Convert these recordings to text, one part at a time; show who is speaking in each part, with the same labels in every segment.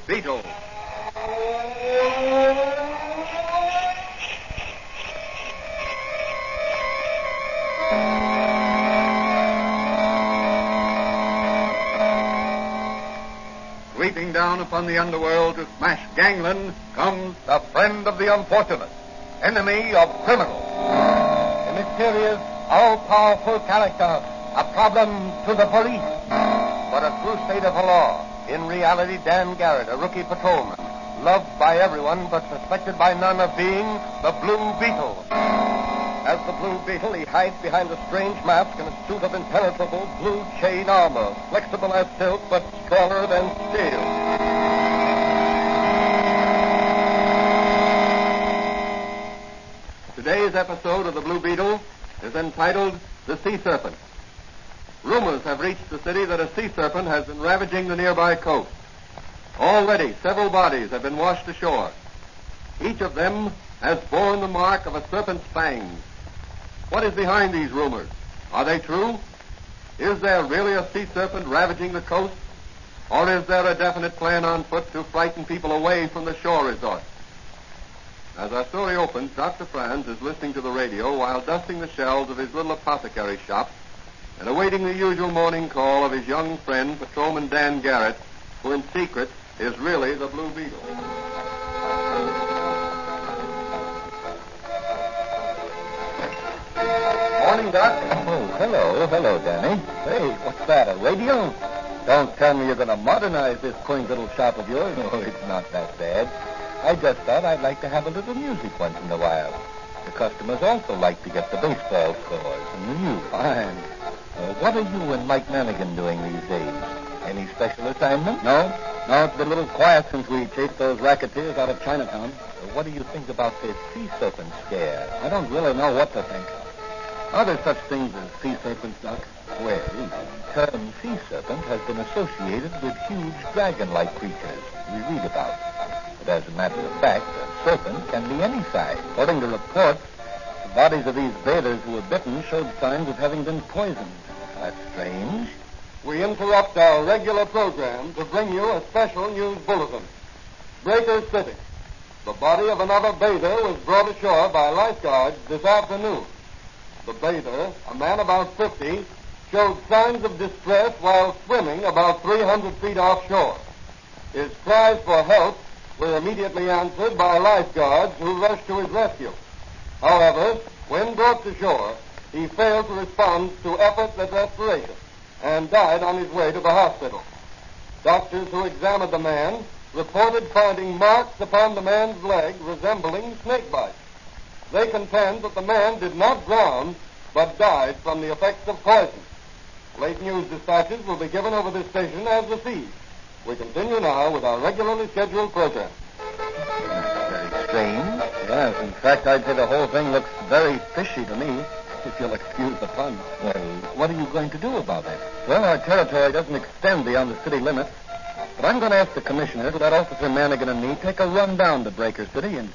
Speaker 1: Beetle. Sweeping down upon the underworld to smash gangland comes the friend of the unfortunate, enemy of criminals.
Speaker 2: A mysterious, all-powerful character, a problem to the police, but a true state of the law. In reality, Dan Garrett, a rookie patrolman, loved by everyone but suspected by none of being the Blue Beetle. As the Blue Beetle, he hides behind a strange mask and a suit of impenetrable blue chain armor, flexible as silk but stronger than steel.
Speaker 1: Today's episode of the Blue Beetle is entitled The Sea Serpent. Rumors have reached the city that a sea serpent has been ravaging the nearby coast. Already, several bodies have been washed ashore. Each of them has borne the mark of a serpent's fangs. What is behind these rumors? Are they true? Is there really a sea serpent ravaging the coast? Or is there a definite plan on foot to frighten people away from the shore resorts? As our story opens, Dr. Franz is listening to the radio while dusting the shelves of his little apothecary shop and awaiting the usual morning call of his young friend, Patrolman Dan Garrett, who in secret is really the Blue Beetle. Morning, Doc.
Speaker 2: Oh, hello, Danny. Hey, what's that, a radio? Don't tell me you're going to modernize this quaint little shop of yours. No, it's not that bad. I just thought I'd like to have a little music once in a while. The customers also like to get the baseball scores and the news. Fine. What are you and Mike Manigan doing these days? Any special assignment?
Speaker 3: No, it's been a little quiet since we chased those racketeers out of Chinatown.
Speaker 2: What do you think about this sea serpent scare?
Speaker 3: I don't really know what to think. Are there such things as sea serpents, Doc?
Speaker 2: Well, the term sea serpent has been associated with huge dragon-like creatures we read about. But as a matter of fact, a serpent can be any size.
Speaker 3: According to reports, the bodies of these bathers who were bitten showed signs of having been poisoned.
Speaker 2: That's strange.
Speaker 1: We interrupt our regular program to bring you a special news bulletin. Breaker City. The body of another bather was brought ashore by lifeguards this afternoon. The bather, a man about 50, showed signs of distress while swimming about 300 feet offshore. His cries for help were immediately answered by lifeguards who rushed to his rescue. However, when brought to shore, he failed to respond to efforts at respiration and died on his way to the hospital. Doctors who examined the man reported finding marks upon the man's leg resembling snake bites. They contend that the man did not drown, but died from the effects of poison. Late news dispatches will be given over this station as received. We continue now with our regularly scheduled program.
Speaker 2: Very strange.
Speaker 3: Yes, in fact, I'd say the whole thing looks very fishy to me, if you'll excuse the pun.
Speaker 2: Well, what are you going to do about it?
Speaker 3: Well, our territory doesn't extend beyond the city limits, but I'm going to ask the commissioner to let Officer Manigan and me take a run down to Breaker City and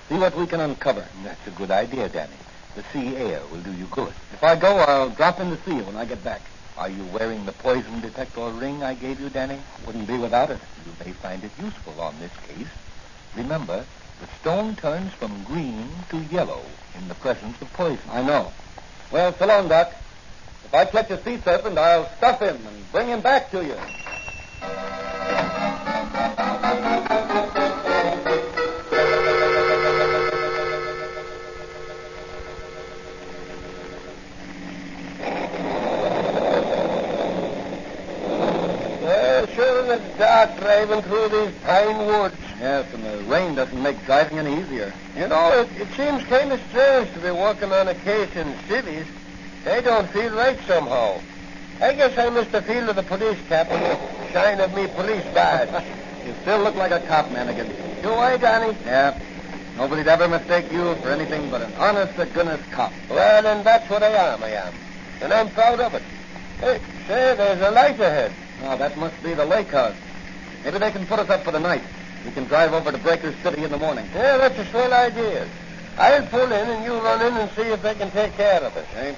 Speaker 3: see what we can uncover.
Speaker 2: That's a good idea, Danny. The sea air will do you good.
Speaker 3: If I go, I'll drop in to see you when I get back.
Speaker 2: Are you wearing the poison detector ring I gave you, Danny?
Speaker 3: Wouldn't be without it.
Speaker 2: You may find it useful on this case. Remember, the stone turns from green to yellow in the presence of poison.
Speaker 3: I know. Well, so long, Doc. If I catch a sea serpent, I'll stuff him and bring him back to you.
Speaker 2: Sure, it's dark driving through these pine woods.
Speaker 3: Yes, and the rain doesn't make driving any easier.
Speaker 2: You know, it seems kind of strange to be working on a case in cities. They don't feel right somehow. I guess I missed the feel of the police cap and the shine of me police badge.
Speaker 3: You still look like a cop, Manigan.
Speaker 2: Do I, Danny?
Speaker 3: Yeah. Nobody'd ever mistake you for anything but an honest-to-goodness cop.
Speaker 2: Well, then that's what I am. And I'm proud of it. Hey, say, there's a light ahead.
Speaker 3: Oh, that must be the lake house. Maybe they can put us up for the night. We can drive over to Breaker City in the morning.
Speaker 2: Yeah, that's a swell idea. I'll pull in and you run in and see if they can take care of us.
Speaker 3: Okay.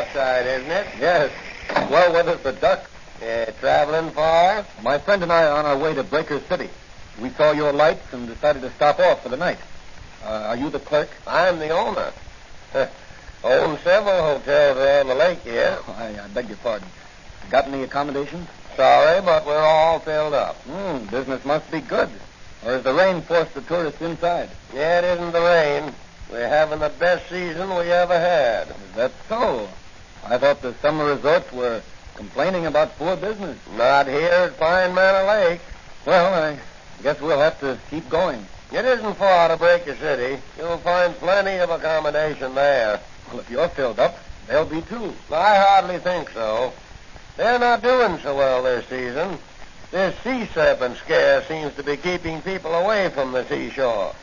Speaker 2: outside, isn't it?
Speaker 3: Yes. Well, weather's the duck.
Speaker 2: Traveling far?
Speaker 3: My friend and I are on our way to Breaker City. We saw your lights and decided to stop off for the night. Are you the clerk?
Speaker 2: I'm the owner. Own several hotels around the lake here.
Speaker 3: Oh, I beg your pardon. Got any accommodations?
Speaker 2: Sorry, but we're all filled up.
Speaker 3: Business must be good. Or has the rain forced the tourists inside?
Speaker 2: Yeah, it isn't the rain. We're having the best season we ever had.
Speaker 3: Is that so? I thought the summer resorts were complaining about poor business.
Speaker 2: Not here at Pine Manor Lake.
Speaker 3: Well, I guess we'll have to keep going.
Speaker 2: It isn't far to Breaker City. You'll find plenty of accommodation there.
Speaker 3: Well, if you're filled up, they'll be too.
Speaker 2: I hardly think so. They're not doing so well this season. This sea serpent scare seems to be keeping people away from the seashore.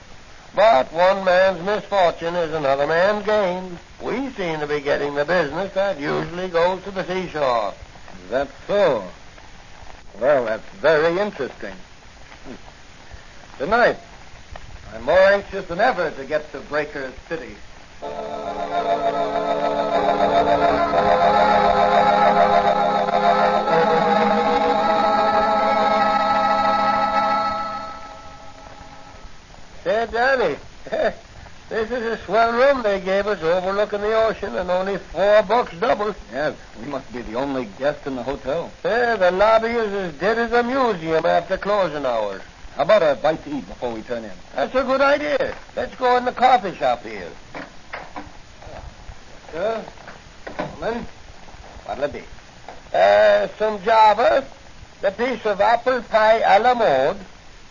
Speaker 2: But one man's misfortune is another man's gain. We seem to be getting the business that usually goes to the seashore.
Speaker 3: Is that so? Well, that's very interesting. Good night. I'm more anxious than ever to get to Breaker City.
Speaker 2: Say, Danny, this is a swell room they gave us overlooking the ocean and only $4 double.
Speaker 3: Yes, we must be the only guest in the hotel.
Speaker 2: The lobby is as dead as a museum after closing hours.
Speaker 3: How about a bite to eat before we turn in?
Speaker 2: That's a good idea. Let's go in the coffee shop here.
Speaker 3: Sir? Gentlemen? What'll it be?
Speaker 2: Some Java, a piece of apple pie a la mode,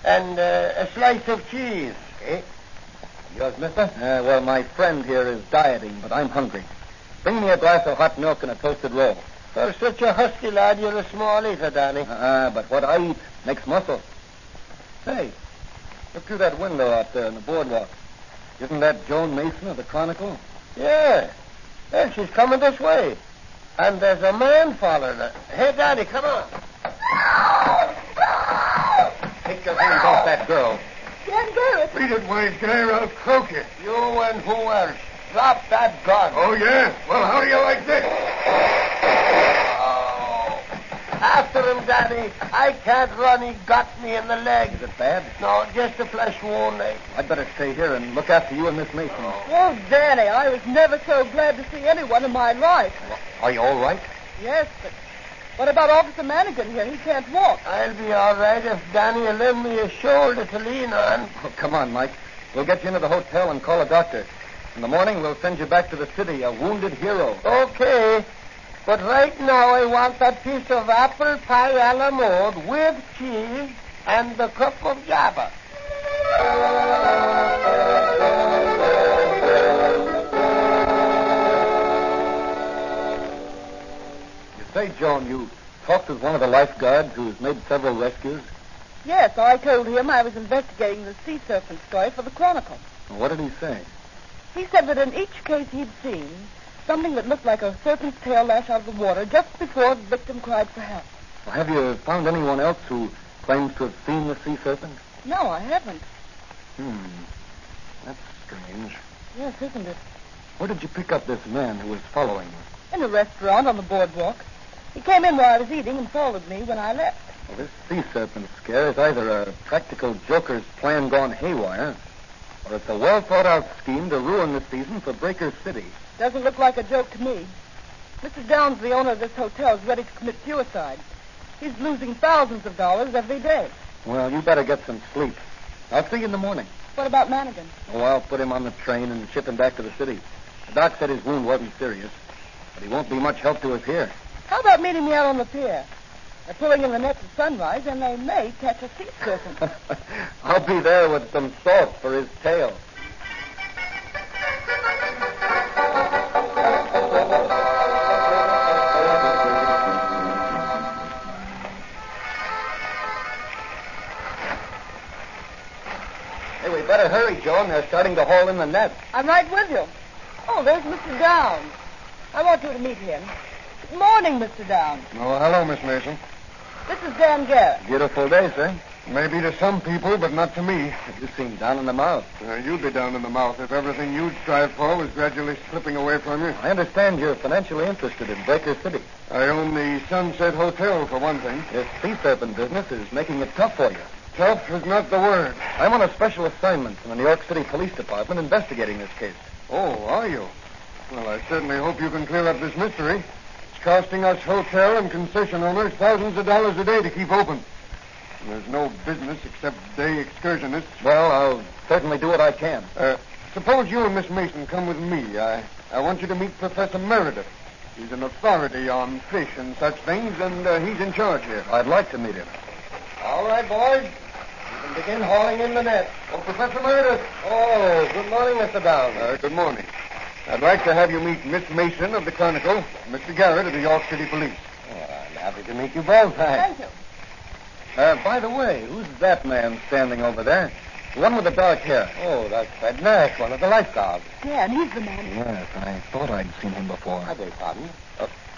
Speaker 2: and a slice of cheese.
Speaker 3: Okay. Yours, mister? Well, my friend here is dieting, but I'm hungry. Bring me a glass of hot milk and a toasted roll.
Speaker 2: For such a husky lad, you're a small eater, Danny.
Speaker 3: But what I eat makes muscle. Hey, look through that window out there on the boardwalk. Isn't that Joan Mason of the Chronicle?
Speaker 2: Yeah. Well, she's coming this way. And there's a man following her. Hey, Danny, come on.
Speaker 3: Take your hands off that girl.
Speaker 4: Can't do it.
Speaker 1: Beat it, wise guy, or I'll croak you.
Speaker 2: You and who else? Drop that gun.
Speaker 1: Oh, yeah? Well, how do you like this?
Speaker 2: After him, Danny. I can't run. He got me in the leg.
Speaker 3: Is it bad?
Speaker 2: No, just a flesh wound.
Speaker 3: I'd better stay here and look after you and Miss Mason.
Speaker 4: Oh, Danny, I was never so glad to see anyone in my life.
Speaker 3: Are you all right?
Speaker 4: Yes, but what about Officer Manigan here? He can't walk.
Speaker 2: I'll be all right if Danny will lend me a shoulder to lean on.
Speaker 3: Oh, come on, Mike. We'll get you into the hotel and call a doctor. In the morning, we'll send you back to the city, a wounded hero.
Speaker 2: Okay. But right now, I want that piece of apple pie a la mode with cheese and the cup of Java.
Speaker 3: You say, Joan, you talked with one of the lifeguards who's made several rescues?
Speaker 4: Yes, I told him I was investigating the sea serpent story for the Chronicle.
Speaker 3: Well, what did he say?
Speaker 4: He said that in each case he'd seen something that looked like a serpent's tail lash out of the water just before the victim cried for help.
Speaker 3: Well, have you found anyone else who claims to have seen the sea serpent?
Speaker 4: No, I haven't.
Speaker 3: That's strange.
Speaker 4: Yes, isn't it?
Speaker 3: Where did you pick up this man who was following you?
Speaker 4: In a restaurant on the boardwalk. He came in while I was eating and followed me when I left.
Speaker 3: Well, this sea serpent scare is either a practical joker's plan gone haywire, or it's a well-thought-out scheme to ruin the season for Breaker City.
Speaker 4: Doesn't look like a joke to me. Mr. Downs, the owner of this hotel, is ready to commit suicide. He's losing thousands of dollars every day.
Speaker 3: Well, you better get some sleep. I'll see you in the morning.
Speaker 4: What about Manigan?
Speaker 3: Oh, I'll put him on the train and ship him back to the city. The doc said his wound wasn't serious, but he won't be much help to us here.
Speaker 4: How about meeting me out on the pier? They're pulling in the nets at sunrise, and they may catch a sea serpent.
Speaker 3: I'll be there with some salt for his tail. Hey, we better hurry, Joan. They're starting to haul in the net.
Speaker 4: I'm right with you. Oh, there's Mr. Downs. I want you to meet him. Good morning, Mr. Downs.
Speaker 1: Oh, hello, Miss Mason.
Speaker 4: This is Dan Garrett.
Speaker 3: Beautiful day, sir.
Speaker 2: Maybe to some people, but not to me.
Speaker 3: You seem down in the mouth.
Speaker 2: You'd be down in the mouth if everything you'd strive for was gradually slipping away from you.
Speaker 3: I understand you're financially interested in Breaker City.
Speaker 2: I own the Sunset Hotel, for one thing.
Speaker 3: This sea serpent business is making it tough for you.
Speaker 2: Tough is not the word.
Speaker 3: I'm on a special assignment from the New York City Police Department investigating this case.
Speaker 2: Oh, are you? Well, I certainly hope you can clear up this mystery. It's costing us hotel and concession owners thousands of dollars a day to keep open. There's no business except day excursionists.
Speaker 3: Well, I'll certainly do what I can.
Speaker 2: Suppose you and Miss Mason come with me. I want you to meet Professor Meredith. He's an authority on fish and such things, and he's in charge here.
Speaker 3: I'd like to meet him.
Speaker 2: All right, boys. You can begin hauling in the net. Oh, Professor Meredith.
Speaker 3: Oh, good morning, Mr. Downs.
Speaker 2: Good morning. I'd like to have you meet Miss Mason of the Chronicle, Mr. Garrett of the York City Police.
Speaker 3: I'm happy to meet you both.
Speaker 4: Thank you.
Speaker 3: By the way, who's that man standing over there? The one with the dark hair.
Speaker 2: Oh, that's Fred Nash, one of the lifeguards.
Speaker 4: Yeah, and he's the man.
Speaker 3: Yes, I thought I'd seen him before.
Speaker 2: I beg pardon?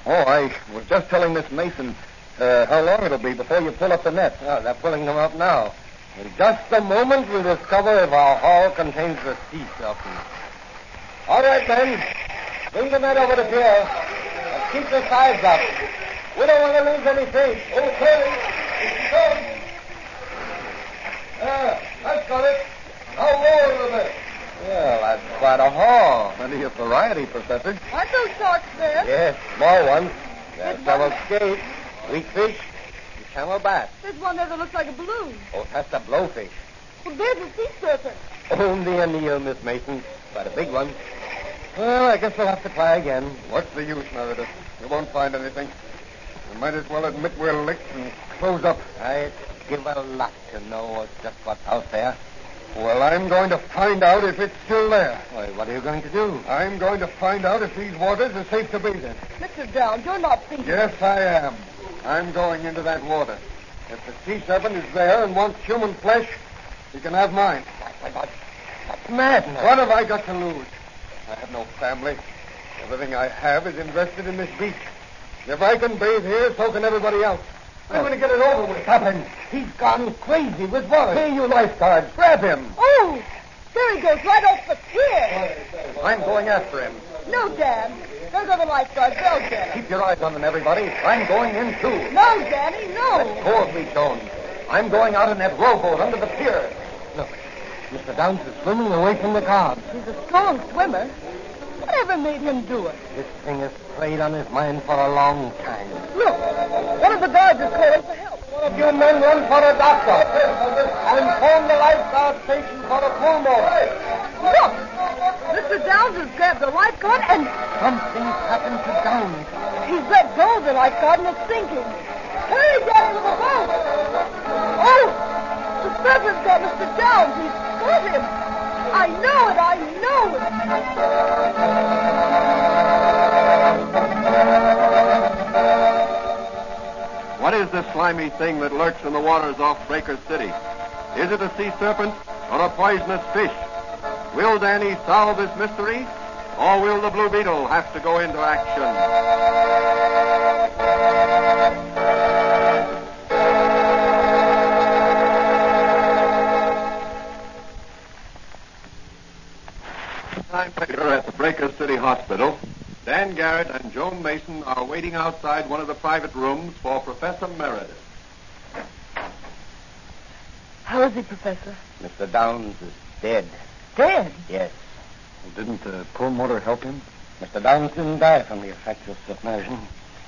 Speaker 3: I was just telling Miss Mason how long it'll be before you pull up the net.
Speaker 2: Oh, they're pulling them up now. In just a moment, we'll discover if our haul contains the sea serpent. All right, men. Bring the net over the pier. And keep the sides up. We don't want to lose any fish. Okay. That's got it. Now lower a little bit. Well, that's quite a haul.
Speaker 3: Plenty of variety, Professor.
Speaker 4: Aren't those sharks there?
Speaker 2: Yes, small ones. There are several skate, weak fish, and camelback.
Speaker 4: There's one there that looks like a balloon.
Speaker 2: Oh, that's a blowfish.
Speaker 4: Well, there's a sea serpent.
Speaker 2: Only a Neil, Miss Mason. But a big one. Well, I guess we'll have to try again. What's the use, Meredith? We won't find anything. We might as well admit we're licked and close up. I'd give a lot to know just what's out there. Well, I'm going to find out if it's still there. Why, what are you going to do? I'm going to find out if these waters are safe to bathe in.
Speaker 4: Mr. Downs, you're not thinking...
Speaker 2: Yes, I am. I'm going into that water. If the sea serpent is there and wants human flesh, he can have mine. That's madness. What have I got to lose? I have no family. Everything I have is invested in this beach. If I can bathe here, so can everybody else. I'm going to get it over with. Stop him. He's gone crazy with water. Hey, you lifeguards, grab him.
Speaker 4: Oh, there he goes, right off the pier.
Speaker 2: I'm going after him.
Speaker 4: No, Dad. There go the lifeguards. They'll get him.
Speaker 2: Keep your eyes on them, everybody. I'm going in, too.
Speaker 4: No, Danny, no.
Speaker 2: Let go of me, Jones. I'm going out in that rowboat under the pier. Look, Mr. Downs is swimming away from the guards.
Speaker 4: He's a strong swimmer. Whatever made him do it?
Speaker 2: This thing has played on his mind for a long time.
Speaker 4: Look, one of the guards is calling for help.
Speaker 2: One of you men run for a doctor. And phone the lifeguard station for a pulmotor.
Speaker 4: Look, Mr. Downs has grabbed the lifeguard and...
Speaker 2: Something's happened to Downs.
Speaker 4: He's let go of the lifeguard and it's sinking. Hurry, get into the boat. Oh, the serpent's got Mr. Downs. He's got him. I know it.
Speaker 1: What is this slimy thing that lurks in the waters off Breaker City? Is it a sea serpent or a poisonous fish? Will Danny solve this mystery, or will the Blue Beetle have to go into action? Time later at the Breaker City Hospital, Dan Garrett and Joan Mason are waiting outside one of the private rooms for Professor Meredith.
Speaker 4: How is he, Professor?
Speaker 2: Mr. Downs is dead.
Speaker 4: Dead?
Speaker 2: Yes.
Speaker 3: Didn't the pulmotor help him?
Speaker 2: Mr. Downs didn't die from the effects of submersion.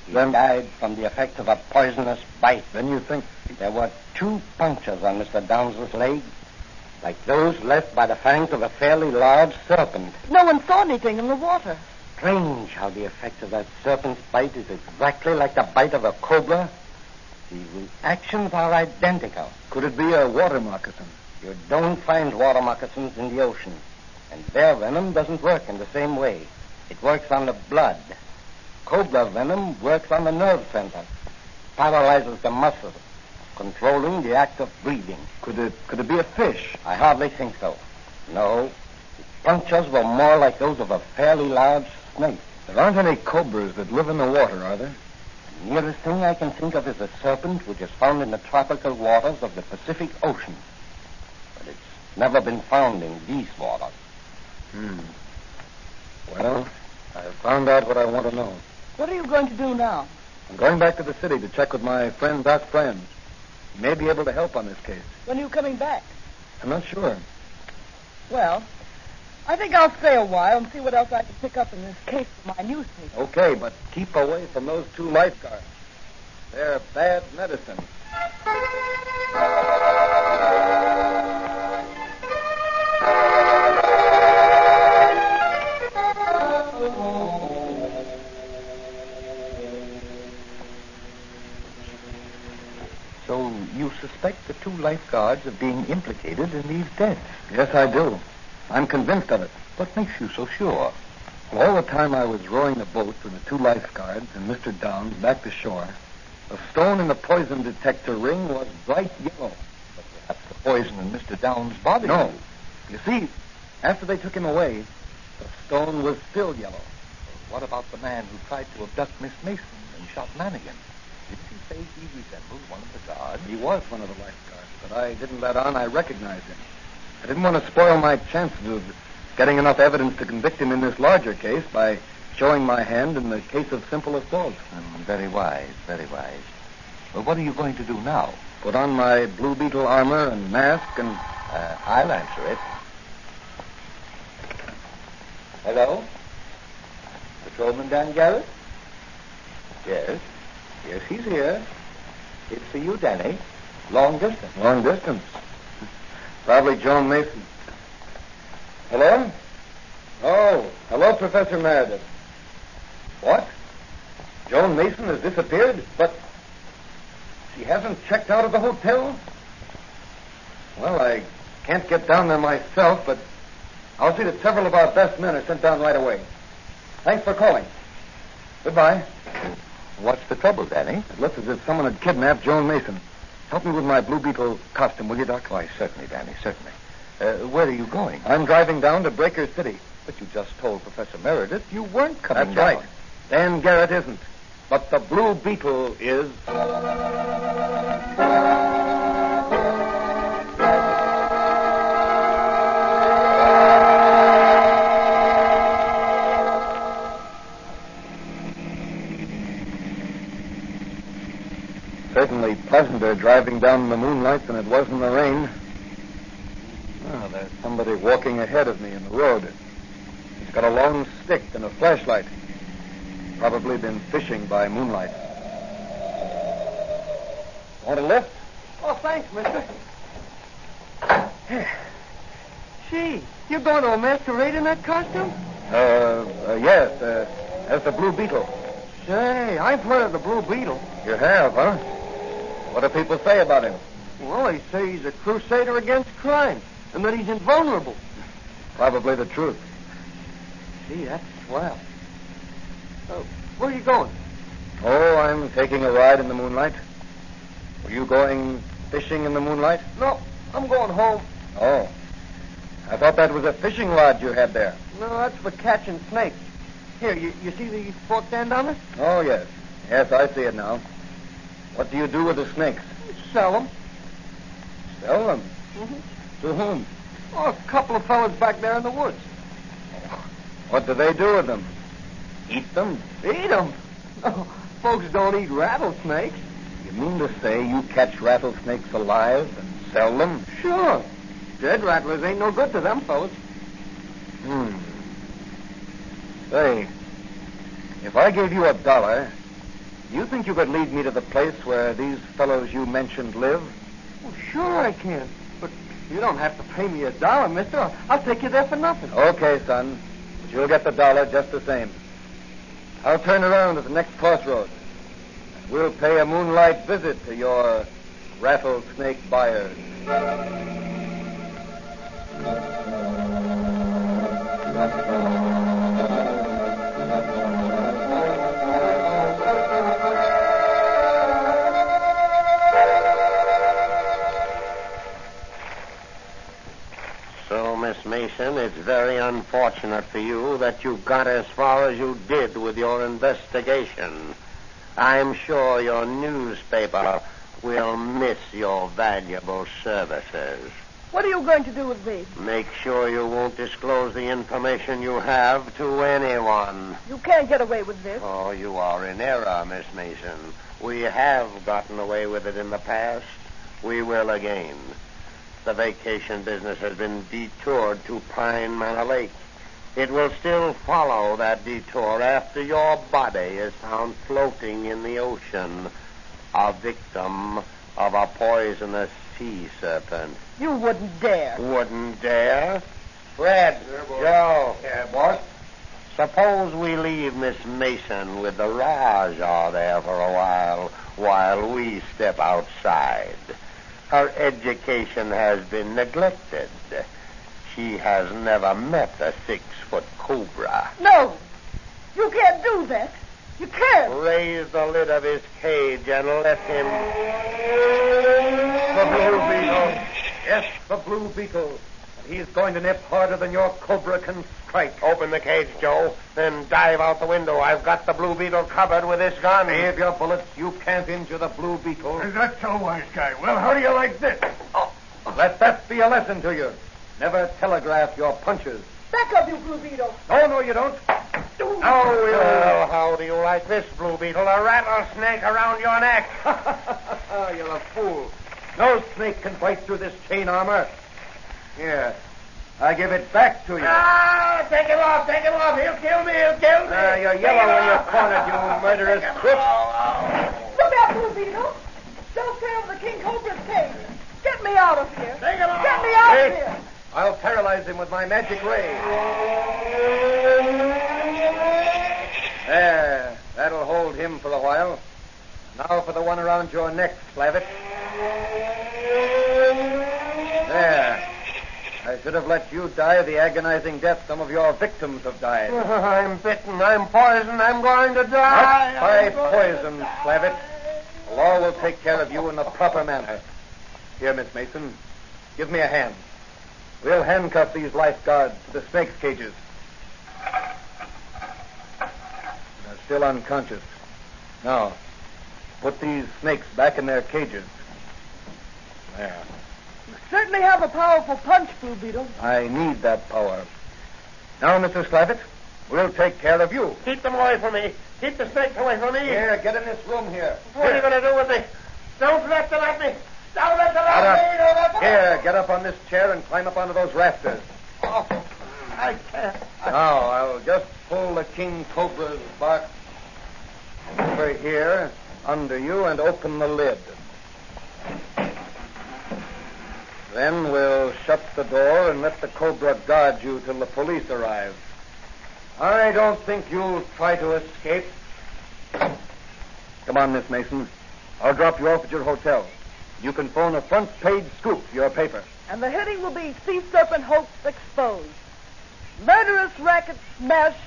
Speaker 2: He died from the effects of a poisonous bite.
Speaker 3: Then you think...
Speaker 2: There were 2 punctures on Mr. Downs' leg, like those left by the fangs of a fairly large serpent.
Speaker 4: No one saw anything in the water.
Speaker 2: Strange how the effect of that serpent's bite is exactly like the bite of a cobra. The reactions are identical.
Speaker 3: Could it be a water moccasin?
Speaker 2: You don't find water moccasins in the ocean. And their venom doesn't work in the same way. It works on the blood. Cobra venom works on the nerve center. Paralyzes the muscles, controlling the act of breathing.
Speaker 3: Could it be a fish?
Speaker 2: I hardly think so. No. The punctures were more like those of a fairly large snake.
Speaker 3: There aren't any cobras that live in the water, are there?
Speaker 2: The nearest thing I can think of is a serpent which is found in the tropical waters of the Pacific Ocean. But it's never been found in these waters.
Speaker 3: Well, I've found out what I want to know.
Speaker 4: What are you going to do now?
Speaker 3: I'm going back to the city to check with my friend Doc Franz. He may be able to help on this case.
Speaker 4: When are you coming back?
Speaker 3: I'm not sure.
Speaker 4: Well, I think I'll stay a while and see what else I can pick up in this case for my newspaper.
Speaker 3: Okay, but keep away from those two lifeguards. They're bad medicine.
Speaker 2: So you suspect the two lifeguards of being implicated in these deaths?
Speaker 3: Yes, I do. I'm convinced of it.
Speaker 2: What makes you so sure?
Speaker 3: All the time I was rowing the boat with the two lifeguards and Mr. Downs back to shore, the stone in the poison detector ring was bright yellow.
Speaker 2: But perhaps the poison in Mr. Downs' body.
Speaker 3: No. You see, after they took him away, the stone was still yellow.
Speaker 2: What about the man who tried to abduct Miss Mason and shot Manigan? Didn't you say he resembled one of the guards?
Speaker 3: He was one of the lifeguards, but I didn't let on I recognized him. I didn't want to spoil my chances of getting enough evidence to convict him in this larger case by showing my hand in the case of simple assault.
Speaker 2: Very wise, very wise. Well, what are you going to do now?
Speaker 3: Put on my Blue Beetle armor and mask and...
Speaker 2: I'll answer it. Hello? Patrolman Dan Garrett? Yes. Yes, he's here. It's for you, Danny. Long distance.
Speaker 3: Long distance. Probably Joan Mason. Hello? Oh, hello, Professor Meredith. What? Joan Mason has disappeared? But she hasn't checked out of the hotel? Well, I can't get down there myself, but I'll see that several of our best men are sent down right away. Thanks for calling. Goodbye.
Speaker 2: What's the trouble, Danny?
Speaker 3: It looks as if someone had kidnapped Joan Mason. Help me with my Blue Beetle costume, will you, Doc?
Speaker 2: Why, certainly, Danny, certainly. Where are you going?
Speaker 3: I'm driving down to Breaker City.
Speaker 2: But you just told Professor Meredith you weren't coming
Speaker 3: That's
Speaker 2: down.
Speaker 3: right. Dan Garrett isn't. But the Blue Beetle is. Certainly pleasanter driving down in the moonlight than it was in the rain. Oh, there's somebody walking ahead of me in the road. He's got a long stick and a flashlight. Probably been fishing by moonlight. Want a lift?
Speaker 5: Oh, thanks, mister. Gee, you're going to a masquerade in that costume?
Speaker 3: Yes, as the Blue Beetle.
Speaker 5: Say, I've heard of the Blue Beetle.
Speaker 3: You have, huh? What do people say about him?
Speaker 5: Well, they say he's a crusader against crime, and that he's invulnerable.
Speaker 3: Probably the truth.
Speaker 5: Gee, that's swell. Where are you going?
Speaker 3: Oh, I'm taking a ride in the moonlight. Were you going fishing in the moonlight?
Speaker 5: No, I'm going home.
Speaker 3: Oh. I thought that was a fishing rod you had there.
Speaker 5: No, that's for catching snakes. Here, you see the forked end on it?
Speaker 3: Oh, yes. Yes, I see it now. What do you do with the snakes?
Speaker 5: Sell them.
Speaker 3: Sell them?
Speaker 5: Mm-hmm.
Speaker 3: To whom?
Speaker 5: Oh, a couple of fellas back there in the woods.
Speaker 3: What do they do with them? Eat them?
Speaker 5: Eat them? No, folks don't eat rattlesnakes.
Speaker 3: You mean to say you catch rattlesnakes alive and sell them?
Speaker 5: Sure. Dead rattlers ain't no good to them fellas.
Speaker 3: Say, if I gave you $1, do you think you could lead me to the place where these fellows you mentioned live?
Speaker 5: Well, sure I can. But you don't have to pay me $1, mister. I'll take you there for nothing.
Speaker 3: Okay, son. But you'll get the $1 just the same. I'll turn around at the next crossroads. We'll pay a moonlight visit to your rattlesnake buyers.
Speaker 2: So, Miss Mason, it's very unfortunate for you that you got as far as you did with your investigation. I'm sure your newspaper will miss your valuable services.
Speaker 4: What are you going to do with me?
Speaker 2: Make sure you won't disclose the information you have to anyone.
Speaker 4: You can't get away with this.
Speaker 2: Oh, you are in error, Miss Mason. We have gotten away with it in the past. We will again. The vacation business has been detoured to Pine Manor Lake. It will still follow that detour after your body is found floating in the ocean, a victim of a poisonous sea serpent.
Speaker 4: You wouldn't dare.
Speaker 2: Wouldn't dare? Fred, Joe.
Speaker 3: Yeah, boss?
Speaker 2: Suppose we leave Miss Mason with the Rajah there for a while we step outside. Her education has been neglected. She has never met a 6-foot cobra.
Speaker 4: No. You can't do that. You can't.
Speaker 2: Raise the lid of his cage and let him...
Speaker 3: The Blue Beetle. Yes, the Blue Beetle. And he's going to nip harder than your cobra can strike.
Speaker 2: Open the cage, Joe, then dive out the window. I've got the Blue Beetle covered with this gun.
Speaker 3: Save your bullets. You can't injure the Blue Beetle.
Speaker 5: Is that so, wise guy? Well, how do you like this?
Speaker 3: Oh, let that be a lesson to you. Never telegraph your punches.
Speaker 4: Back up, you Blue Beetle.
Speaker 3: No, you don't.
Speaker 2: Well, how do you like this, Blue Beetle? A rattlesnake around your neck.
Speaker 3: You're a fool. No snake can bite through this chain armor. Here, I give it back to you.
Speaker 2: Take him off. He'll kill me.
Speaker 3: You're yellow when you're cornered, you murderous crook.
Speaker 4: Look out, Blue Beetle. Don't stay over the King Cobra's cage. Get me out of here.
Speaker 2: Take him off.
Speaker 4: Get me out of
Speaker 3: Wait.
Speaker 4: here.
Speaker 3: I'll paralyze him with my magic ray. There. That'll hold him for a while. Now for the one around your neck, Slavitt. There. I should have let you die the agonizing death some of your victims have died.
Speaker 2: I'm bitten. I'm poisoned. I'm going to die.
Speaker 3: Not by poison, Slavitt. The law will take care of you in the proper manner. Here, Miss Mason, give me a hand. We'll handcuff these lifeguards to the snake's cages. They're still unconscious. Now, put these snakes back in their cages. There.
Speaker 4: You certainly have a powerful punch, Blue Beetle.
Speaker 3: I need that power. Now, Mr. Slavitt, we'll take care of you.
Speaker 2: Keep them away from me. Keep the snakes away from me.
Speaker 3: Here, get in this room here.
Speaker 2: What are you going to do with me? Don't let them at me. Don't let them
Speaker 3: Get
Speaker 2: at me. Don't let
Speaker 3: up.
Speaker 2: them
Speaker 3: Here, get up on this chair and climb up onto those rafters.
Speaker 2: Oh, I can't.
Speaker 3: Now, I'll just pull the King Cobra's bark over here, under you, and open the lid. Then we'll shut the door and let the Cobra guard you till the police arrive. I don't think you'll try to escape. Come on, Miss Mason. I'll drop you off at your hotel. You can phone a front-page scoop for your paper.
Speaker 4: And the heading will be Sea Serpent Hoax Exposed. Murderous racket smashed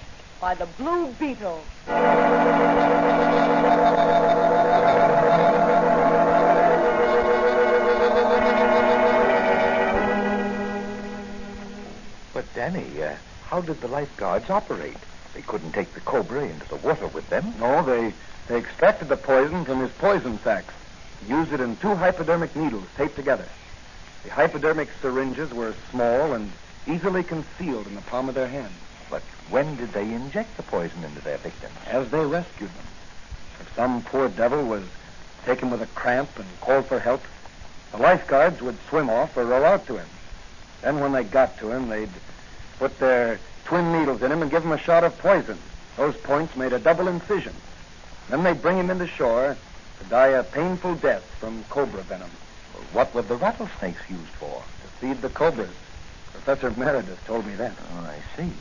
Speaker 4: by the Blue Beetle.
Speaker 6: But, Danny, how did the lifeguards operate? They couldn't take the Cobra into the water with them.
Speaker 3: No, they extracted the poison from his poison sacs. Used it in 2 hypodermic needles taped together. The hypodermic syringes were small and easily concealed in the palm of their hand.
Speaker 6: But when did they inject the poison into their victims?
Speaker 3: As they rescued them. If some poor devil was taken with a cramp and called for help, the lifeguards would swim off or row out to him. Then when they got to him, they'd put their twin needles in him and give him a shot of poison. Those points made a double incision. Then they'd bring him into shore to die a painful death from cobra venom.
Speaker 6: Well, what were the rattlesnakes used for?
Speaker 3: To feed the cobras. Professor Meredith told me that.
Speaker 6: Oh, I see.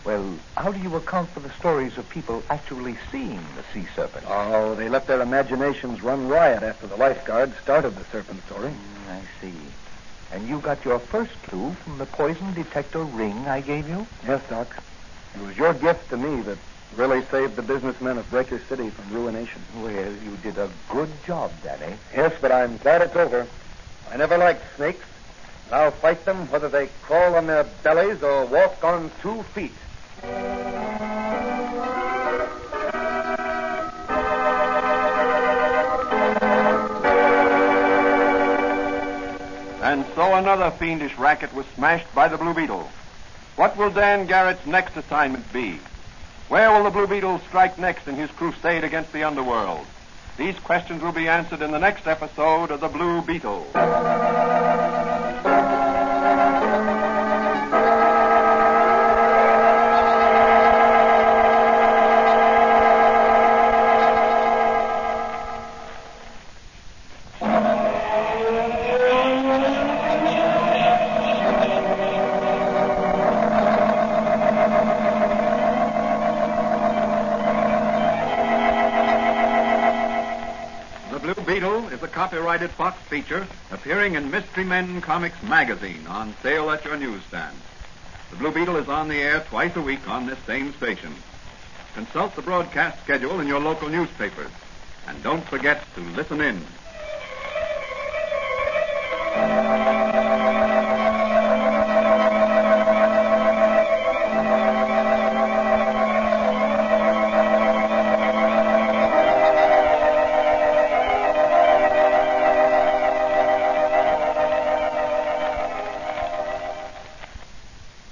Speaker 6: Well, how do you account for the stories of people actually seeing the sea serpent?
Speaker 3: Oh, they let their imaginations run riot after the lifeguards started the serpent story.
Speaker 6: I see. And you got your first clue from the poison detector ring I gave you?
Speaker 3: Yes, Doc. It was your gift to me that really saved the businessmen of Breaker City from ruination.
Speaker 6: Well, you did a good job, Danny.
Speaker 3: Yes, but I'm glad it's over. I never liked snakes. And I'll fight them whether they crawl on their bellies or walk on 2 feet.
Speaker 7: And so another fiendish racket was smashed by the Blue Beetle. What will Dan Garrett's next assignment be? Where will the Blue Beetle strike next in his crusade against the underworld? These questions will be answered in the next episode of The Blue Beetle. Beetle is a copyrighted Fox feature appearing in Mystery Men Comics magazine on sale at your newsstand. The Blue Beetle is on the air twice a week on this same station. Consult the broadcast schedule in your local newspapers. And don't forget to listen in.